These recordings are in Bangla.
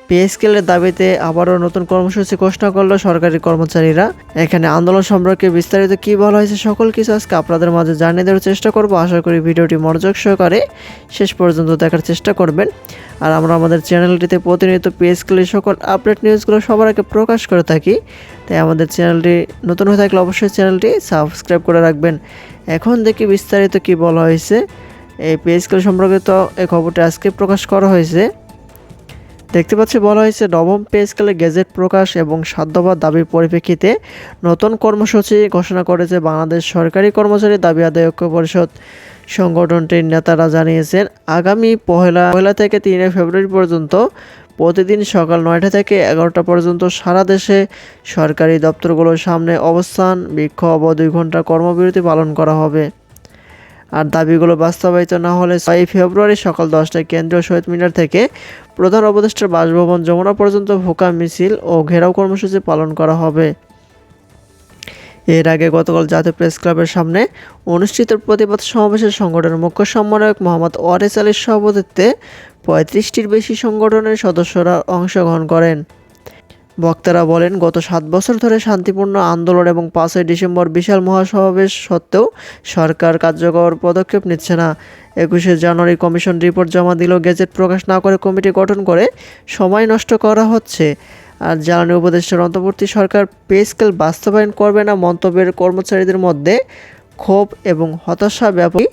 পে স্কেলের দাবিতে আবারও নতুন কর্মসূচি ঘোষণা করলো সরকারি কর্মচারীরা। এখানে আন্দোলন সম্পর্কে বিস্তারিত কি বলা হয়েছে সকল কিছু আজকে আপনাদের মাঝে জানিয়ে দেওয়ার চেষ্টা করব। আশা করি ভিডিওটি মনোযোগ সহকারে শেষ পর্যন্ত দেখার চেষ্টা করবেন। আর আমরা আমাদের চ্যানেলটিতে প্রতিনিয়ত পে স্কেলের সকল আপডেট নিউজগুলো সবার আগে প্রকাশ করে থাকি, তাই আমাদের চ্যানেলটি নতুন হয়ে থাকলে অবশ্যই চ্যানেলটি সাবস্ক্রাইব করে রাখবেন। এখন দেখি বিস্তারিত কি বলা হয়েছে। এই পে স্কেল সম্পর্কিত এই খবরটি আজকে প্রকাশ করা হয়েছে। দেখতে পাচ্ছি বলা হয়েছে নবম পে স্কেলে গেজেট প্রকাশ এবং সাধ্যবাদ দাবির পরিপ্রেক্ষিতে নতুন কর্মসূচি ঘোষণা করেছে বাংলাদেশ সরকারি কর্মচারী দাবি আদায় ঐক্য পরিষদ। সংগঠনটির নেতারা জানিয়েছেন, আগামী পহেলা থেকে 3 ফেব্রুয়ারি পর্যন্ত প্রতিদিন সকাল 9টা থেকে 11টা পর্যন্ত সারা দেশে সরকারি দপ্তরগুলোর সামনে অবস্থান, বিক্ষোভ ও 2 ঘন্টা কর্মবিরতি পালন করা হবে। আর দাবিগুলো বাস্তবায়িত না হলে 6 ফেব্রুয়ারি সকাল 10টায় কেন্দ্রীয় শহীদ মিনার থেকে প্রধান উপদেষ্টার বাসভবন যমুনা পর্যন্ত ভোকা মিছিল ও ঘেরাও কর্মসূচি পালন করা হবে। এর আগে গতকাল জাতীয় প্রেস ক্লাবের সামনে অনুষ্ঠিত প্রতিবাদ সমাবেশে সংগঠনের মুখ্য সমন্বয়ক মোহাম্মদ ওয়ারেস আলীর সভাপতিত্বে 35টির বেশি সংগঠনের সদস্যরা অংশগ্রহণ করেন। বক্তারা বলেন, গত 7 বছর ধরে শান্তিপূর্ণ আন্দোলন এবং 5ই ডিসেম্বর বিশাল মহাসমাবেশ সত্ত্বেও সরকার কার্যকর পদক্ষেপ নিচ্ছে না। 21শে জানুয়ারি কমিশন রিপোর্ট জমা দিলেও গেজেট প্রকাশ না করে কমিটি গঠন করে সময় নষ্ট করা হচ্ছে। আর জ্বালানি উপদেষ্টার অন্তর্বর্তী সরকার পে স্কেল বাস্তবায়ন করবে না মন্তব্যের কর্মচারীদের মধ্যে ক্ষোভ এবং হতাশা ব্যাপক।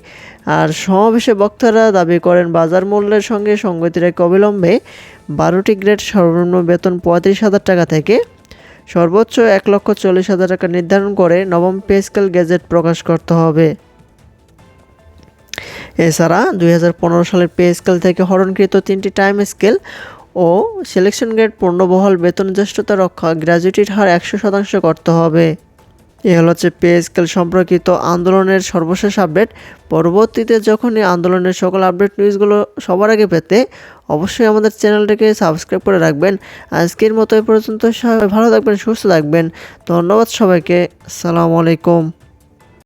আর সমাবেশে বক্তারা দাবি করেন, বাজার মূল্যের সঙ্গে সঙ্গতি রেখে অবিলম্বে 12টি গ্রেড সর্বনিম্ন বেতন 35,000 টাকা থেকে সর্বোচ্চ 1,40,000 টাকা নির্ধারণ করে নবম পে স্কেল গেজেট প্রকাশ করতে হবে। এছাড়া 2015 সালের পে স্কেল থেকে হরণকৃত 3টি টাইম স্কেল ও সিলেকশন গ্রেড পূর্ণবহাল বেতন জ্যেষ্ঠতা রক্ষা গ্র্যাজুইটির হার 100% করতে হবে। এ হচ্ছে পে স্কেল সম্পর্কিত আন্দোলনের সর্বশেষ আপডেট। পরবর্তীতে যখনই আন্দোলনের সকল আপডেট নিউজগুলো সবার আগে পেতে অবশ্যই আমাদের চ্যানেলটিকে সাবস্ক্রাইব করে রাখবেন। আজকের মতো এ পর্যন্ত, সবাই ভালো থাকবেন, সুস্থ থাকবেন। ধন্যবাদ সবাইকে। আসসালামু আলাইকুম।